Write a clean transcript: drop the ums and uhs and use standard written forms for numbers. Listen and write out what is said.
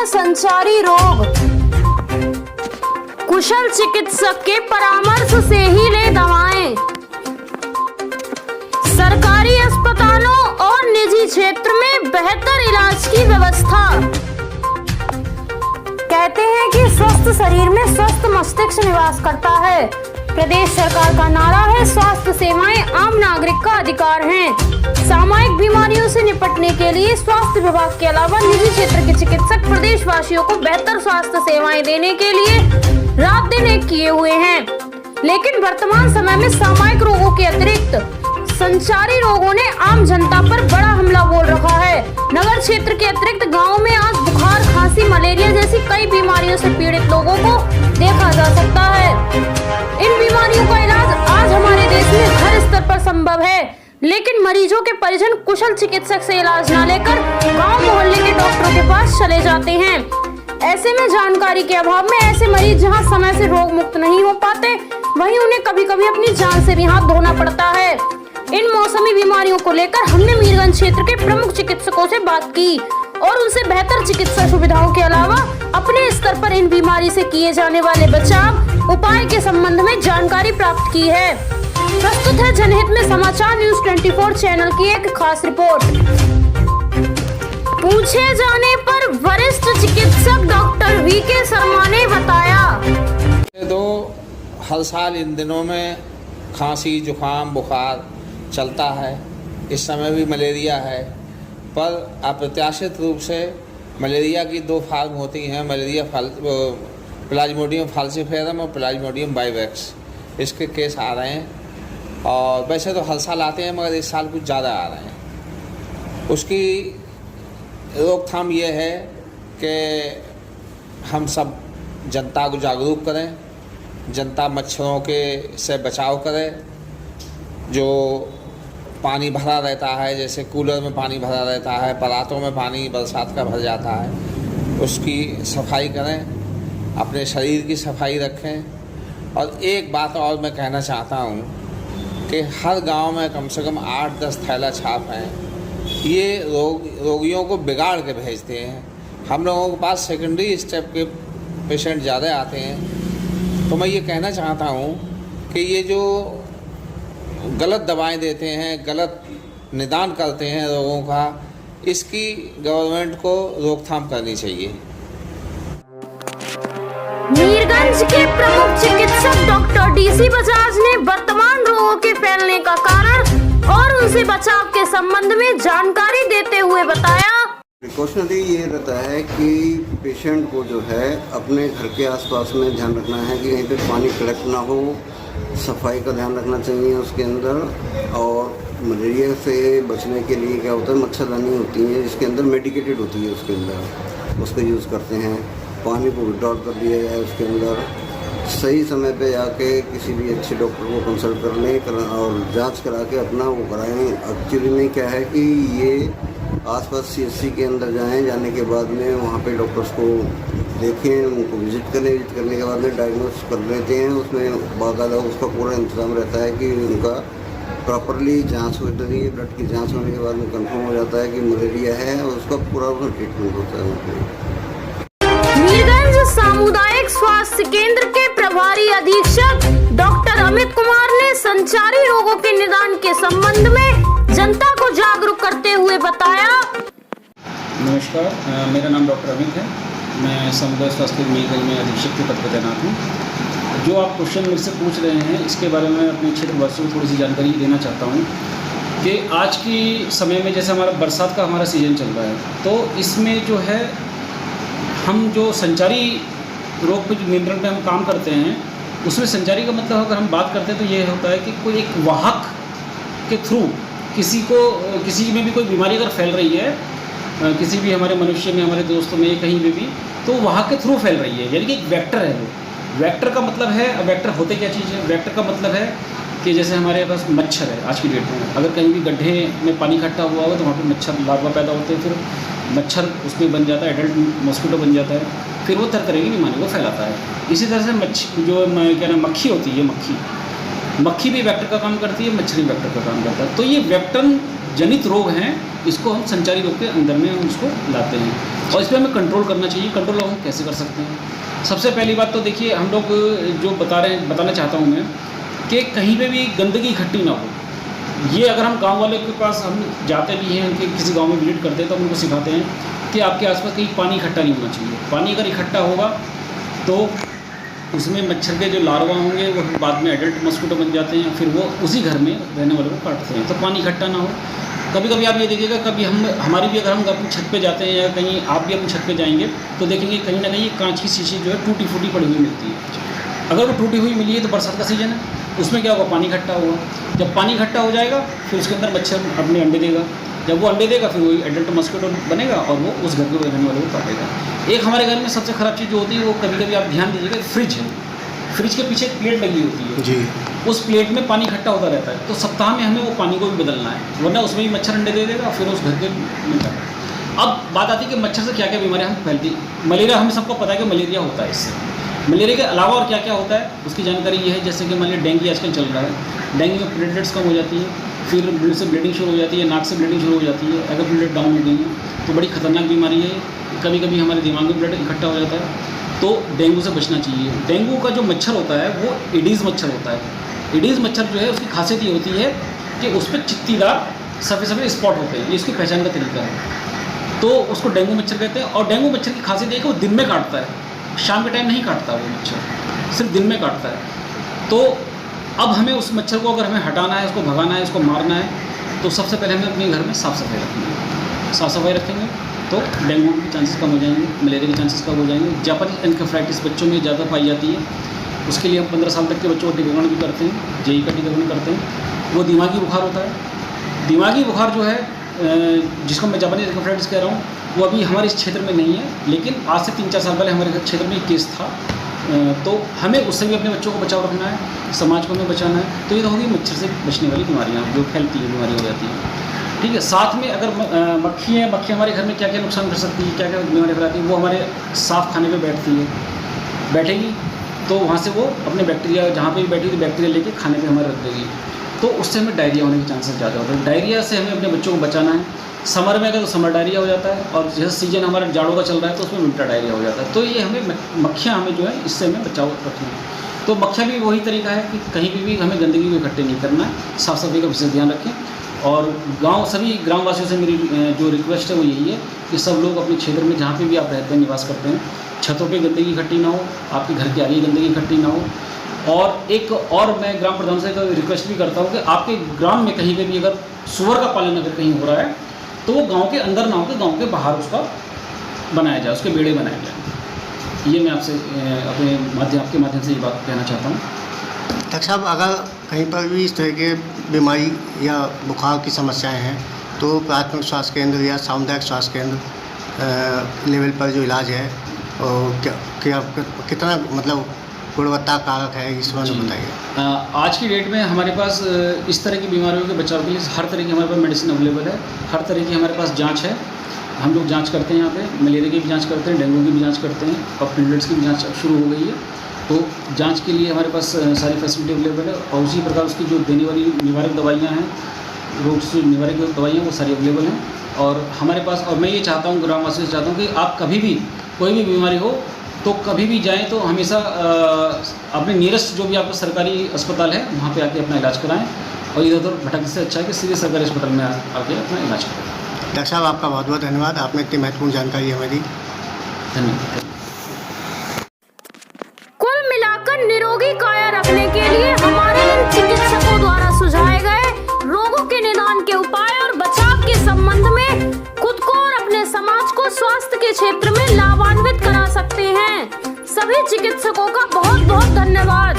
हैं संचारी रोग, कुशल चिकित्सक के परामर्श से ही ले दवाएं। सरकारी अस्पतालों और निजी क्षेत्र में बेहतर इलाज की व्यवस्था। कहते हैं कि स्वस्थ शरीर में स्वस्थ मस्तिष्क निवास करता है। प्रदेश सरकार का नारा है, स्वास्थ्य सेवाएं आम नागरिक का अधिकार हैं। सामायिक बीमारियों से निपटने के लिए स्वास्थ्य विभाग के अलावा निजी क्षेत्र के चिकित्सक प्रदेशवासियों को बेहतर स्वास्थ्य सेवाएं देने के लिए रात दिन एक किए हुए हैं। लेकिन वर्तमान समय में सामायिक रोगों के अतिरिक्त संचारी रोगों ने आम जनता पर बड़ा हमला बोल रखा है। नगर क्षेत्र के अतिरिक्त गाँव में आज बुखार, खांसी, मलेरिया जैसी कई बीमारियों से पीड़ित लोगों को देखा जा सकता है। इन बीमारियों का इलाज आज हमारे देश में हर स्तर पर संभव है, लेकिन मरीजों के परिजन कुशल चिकित्सक से इलाज न लेकर गांव मोहल्ले के डॉक्टरों के पास चले जाते हैं। ऐसे में जानकारी के अभाव में ऐसे मरीज जहां समय से रोग मुक्त नहीं हो पाते, वहीं उन्हें कभी कभी अपनी जान से भी हाथ धोना पड़ता है। इन मौसमी बीमारियों को लेकर हमने मीरगंज क्षेत्र के प्रमुख चिकित्सकों से बात की और उनसे बेहतर चिकित्सा सुविधाओं के अलावा अपने स्तर पर इन बीमारी से किए जाने वाले बचाव उपाय के संबंध में जानकारी प्राप्त की है। प्रस्तुत है जनहित में समाचार न्यूज 24 चैनल की एक खास रिपोर्ट। पूछे जाने पर वरिष्ठ चिकित्सक डॉक्टर वीके शर्मा ने बताया, तो हर साल इन दिनों में खांसी, जुकाम, बुखार चलता है। इस समय भी मलेरिया है, पर अप्रत्याशित रूप से मलेरिया की दो फार्म होती हैं, मलेरिया प्लाज्मोडियम फाल्सिफेरम और प्लाज्मोडियम बाइवेक्स। इसके केस आ रहे हैं और वैसे तो हर साल आते हैं, मगर इस साल कुछ ज़्यादा आ रहे हैं। उसकी रोकथाम ये है कि हम सब जनता को जागरूक करें, जनता मच्छरों के से बचाव करे। जो पानी भरा रहता है, जैसे कूलर में पानी भरा रहता है, परातों में पानी बरसात का भर जाता है, उसकी सफाई करें, अपने शरीर की सफाई रखें। और एक बात और मैं कहना चाहता हूँ कि हर गांव में कम से कम 8-10 थैला छाप हैं। ये रोगियों को बिगाड़ के भेजते हैं। हम लोगों के पास सेकेंडरी स्टेप के पेशेंट ज़्यादा आते हैं। तो मैं ये कहना चाहता हूँ कि ये जो गलत दवाएं देते हैं, गलत निदान करते हैं रोगों का, इसकी गवर्नमेंट को रोकथाम करनी चाहिए। मीरगंज के प्रमुख चिकित्सक डॉक्टर डीसी बजाज ने वर्तमान रोगों के फैलने का कारण और उनसे बचाव के संबंध में जानकारी देते हुए बताया, प्रिकॉशनरी ये रहता है कि पेशेंट को जो है अपने घर के आसपास में ध्यान रखना है कि कहीं पे पानी कलेक्ट ना हो, सफाई का ध्यान रखना चाहिए उसके अंदर। और मलेरिया से बचने के लिए क्या होता है, मच्छरदानी होती है जिसके अंदर मेडिकेटेड होती है, उसके अंदर उसका यूज़ करते हैं। पानी को विड्रॉल कर दिया जाए उसके अंदर, सही समय पे जाके किसी भी अच्छे डॉक्टर को कंसल्ट कर लें और जांच करा के अपना वो कराएं। एक्चुअली में क्या है कि ये आसपास सीएचसी के अंदर जाने के बाद में वहाँ पे डॉक्टर्स को देखें, उनको विजिट करें। विजिट करने के बाद में डायग्नोस कर लेते हैं। उसमें बाकायदा उसका पूरा इंतजाम रहता है कि उनका प्रॉपरली जांच हो जाती है। ब्लड की जांच होने के बाद में कंफर्म हो जाता है कि मलेरिया है और उसका पूरा ट्रीटमेंट होता है। मीरगंज सामुदायिक स्वास्थ्य केंद्र के प्रभारी अधीक्षक डॉक्टर अमित कुमार ने संचारी रोगों के निदान के संबंध में जनता को जागरूक करते हुए बताया। नमस्कार, मेरा नाम डॉक्टर अमित है। मैं सामुदायिक स्वास्थ्य केंद्र मीरगंज में अधीक्षक के पद पर तैनात हूँ। जो आप क्वेश्चन मुझसे पूछ रहे हैं, इसके बारे में अपने क्षेत्रवासियों को थोड़ी सी जानकारी देना चाहता हूँ कि आज की समय में जैसे हमारा बरसात का हमारा सीज़न चल रहा है, तो इसमें जो है हम जो संचारी रोग पे जो नियंत्रण पे हम काम करते हैं, उसमें संचारी का मतलब अगर हम बात करते हैं तो ये होता है कि कोई एक वाहक के थ्रू किसी में भी कोई बीमारी अगर फैल रही है, किसी भी हमारे मनुष्य में, हमारे दोस्तों में, कहीं में भी, तो वहाँ के थ्रू फैल रही है। यानी कि एक वेक्टर है वो। वेक्टर का मतलब है, वेक्टर होते क्या चीज़ है? वेक्टर का मतलब है कि जैसे हमारे पास मच्छर है आज की डेट में, अगर कहीं भी गड्ढे में पानी इकट्ठा हुआ होगा तो वहाँ पे मच्छर लार्वा पैदा होते हैं, फिर मच्छर उसमें बन जाता है, एडल्ट मॉस्किटो बन जाता है, फिर वो तरह तरह की बीमारी को फैलाता है। इसी तरह से जो क्या नाम मक्खी होती है, मक्खी भी वेक्टर का काम करती है, मच्छर भी वेक्टर का काम करता है। तो ये वेक्टर जनित रोग हैं इसको हम संचारी रोग के अंदर में हम उसको लाते हैं, और इस पर हमें कंट्रोल करना चाहिए। कंट्रोल हम कैसे कर सकते हैं? सबसे पहली बात तो देखिए, हम लोग जो बताना चाहता हूँ मैं कि कहीं पे भी गंदगी इकट्ठी ना हो। ये अगर हम गांव वाले के पास हम जाते भी हैं, उनके किसी गांव में विजिट करते हैं तो हम उनको सिखाते हैं कि आपके आसपास कहीं पानी इकट्ठा नहीं होना चाहिए। पानी अगर इकट्ठा होगा तो उसमें मच्छर के जो लार्वा होंगे वो बाद में एडल्ट मस्कीटो बन जाते हैं, फिर वो उसी घर में रहने वालों को काटते हैं। तो पानी इकट्ठा ना हो। कभी कभी आप ये देखिएगा, कभी हमारी भी अगर हम अपनी छत पे जाते हैं या कहीं आप भी अपनी छत पे जाएंगे तो देखेंगे कहीं ना कहीं कांच की शीशी जो है टूटी फूटी पड़ी हुई मिलती है। अगर वो टूटी हुई मिली है तो बरसात का सीजन है, उसमें क्या होगा, पानी इकट्ठा होगा। जब पानी इकट्ठा हो जाएगा फिर उसके अंदर मच्छर अपने अंडे देगा। जब वो अंडे देगा फिर वही एडल्ट मस्कीटो बनेगा और वो उस घर के रहने वाले को काटेगा। एक हमारे घर में सबसे ख़राब चीज़ जो होती है वो कभी कभी आप ध्यान दीजिएगा, फ्रिज है। फ्रिज के पीछे एक प्लेट लगी होती है जी, उस प्लेट में पानी इकट्ठा होता रहता है। तो सप्ताह में हमें वो पानी को भी बदलना है, वरना उसमें भी मच्छर अंडे दे देगा फिर उस घर के मिलता है। अब बात आती है कि मच्छर से क्या क्या बीमारियाँ हम फैलती। मलेरिया हमें सबको पता है कि मलेरिया होता है। इससे मलेरिया के अलावा और क्या क्या होता है उसकी जानकारी ये है, जैसे कि मान लीजिए डेंगू आजकल चल रहा है। डेंगू में प्लेटलेट्स कम हो जाती है, फिर ब्लड से ब्लीडिंग शुरू हो जाती है, नाक से ब्लीडिंग शुरू हो जाती है। अगर प्लेटलेट डाउन हो गई है तो बड़ी खतरनाक बीमारी है। कभी कभी हमारे दिमाग में ब्लड इकट्ठा हो जाता है, तो डेंगू से बचना चाहिए। डेंगू का जो मच्छर होता है वो एडीज़ मच्छर होता है। एडीज़ मच्छर जो है उसकी खासियत ये होती है कि उस पर चित्तीदार सफ़ेद सफ़ेद स्पॉट होते हैं, ये इसकी पहचान का तरीका है। तो उसको डेंगू मच्छर कहते हैं। और डेंगू मच्छर की खासियत ये है कि वो दिन में काटता है, शाम के टाइम नहीं काटता वो मच्छर, सिर्फ दिन में काटता है। तो अब हमें उस मच्छर को अगर हमें हटाना है, उसको भगाना है, उसको मारना है, तो सबसे पहले हमें अपने घर में साफ़ सफाई रखनी है। साफ़ सफाई रखेंगे तो डेंगू के चांसेस कम हो जाएंगे, मलेरिया के चांसेस कम हो जाएंगे। जापानीज एन्केफेलाइटिस बच्चों में ज़्यादा पाई जाती है, उसके लिए हम 15 साल तक के बच्चों को टीकाकरण भी करते हैं, जेई का टीकाकरण करते हैं। वो दिमागी बुखार होता है। दिमागी बुखार जो है जिसको मैं जापानीज एन्केफेलाइटिस कह रहा हूँ, वो अभी हमारे इस क्षेत्र में नहीं है, लेकिन आज से 3-4 साल पहले हमारे क्षेत्र में एक केस था। तो हमें उससे भी अपने बच्चों को बचाव रखना है, समाज को हमें बचाना है। तो ये तो होगी मच्छर से बचने वाली बीमारियाँ जो फैलती है, बीमारी हो जाती है। ठीक है, साथ में अगर मक्खी है, मक्खी हमारे घर में क्या क्या नुकसान कर सकती है, क्या क्या बीमारी फैलाती है। वो हमारे साफ़ खाने पे बैठती है, बैठेगी तो वहाँ से वो अपने बैक्टीरिया जहाँ पे भी बैठी थी बैक्टीरिया लेके खाने पे हमारे रख देगी, तो उससे हमें डायरिया होने के चांसेस ज़्यादा होते हैं। डायरिया से हमें अपने बच्चों को बचाना है। समर में अगर तो समर डायरिया हो जाता है, और जैसे सीजन हमारा जाड़ों का चल रहा है तो उसमें विंटर डायरिया हो जाता है। तो ये हमें मक्खियाँ हमें जो है इससे हमें बचाव रखना है। तो मक्खियाँ भी वही तरीका है कि कहीं भी हमें गंदगी को इकट्ठे नहीं करना है, साफ़ सफाई का विशेष ध्यान रखें। और सभी ग्रामवासियों से मेरी जो रिक्वेस्ट है वो यही है कि सब लोग अपने क्षेत्र में जहाँ पे भी आप रहते हैं, निवास करते हैं, छतों पे गंदगी इकट्ठी ना हो, आपके घर के आगे गंदगी इकट्ठी ना हो। और मैं ग्राम प्रधान से रिक्वेस्ट भी करता हूँ कि आपके ग्राम में कहीं पे भी अगर सूअर का पालन अगर कहीं हो रहा है तो वो गाँव के अंदर ना हो के गाँव के बाहर उसका बनाया जाए, उसके बेड़े बनाए जाए। ये मैं आपके माध्यम से ये बात कहना चाहता हूँ। डॉक्टर साहब, अगर कहीं पर भी इस तरह के बीमारी या बुखार की समस्याएं हैं तो प्राथमिक स्वास्थ्य केंद्र या सामुदायिक स्वास्थ्य केंद्र लेवल पर जो इलाज है और कितना मतलब गुणवत्ता कारक है, इस बारे में बताइए। आज की डेट में हमारे पास इस तरह की बीमारियों के बचाव के लिए हर तरह की हमारे पास मेडिसिन अवेलेबल है, हर तरह की हमारे पास जाँच है। हम लोग जाँच करते हैं यहाँ पे, मलेरिया की भी जाँच करते हैं, डेंगू की भी जाँच करते हैं, और प्लेटलेट्स की भी जाँच शुरू हो गई है। तो जांच के लिए हमारे पास सारी फैसिलिटी अवेलेबल है, और उसी प्रकार उसकी जो देने वाली निवारक दवाइयाँ हैं, रोग से निवारक दवाइयाँ, वो सारी अवेलेबल हैं। और हमारे पास, और मैं ये चाहता हूँ ग्रामवासियों से चाहता हूँ कि आप कभी भी कोई भी बीमारी हो तो कभी भी जाएं तो हमेशा अपने नियरेस्ट जो भी आपका सरकारी अस्पताल है वहाँ पे आके अपना इलाज कराएं, और इधर उधर भटकने से अच्छा है कि सीधे सरकारी अस्पताल में आके अपना इलाज कराएं। डॉक्टर साहब, आपका बहुत बहुत धन्यवाद, आपने इतनी महत्वपूर्ण जानकारी हमें दी। धन्यवाद। कुल मिलाकर निरोगी काया रखने के लिए हमारे इन चिकित्सकों द्वारा सुझाए गए रोगों के निदान के उपाय और बचाव के संबंध में खुद को और अपने समाज को स्वास्थ्य के क्षेत्र में लाभान्वित करा सकते हैं। सभी चिकित्सकों का बहुत बहुत धन्यवाद।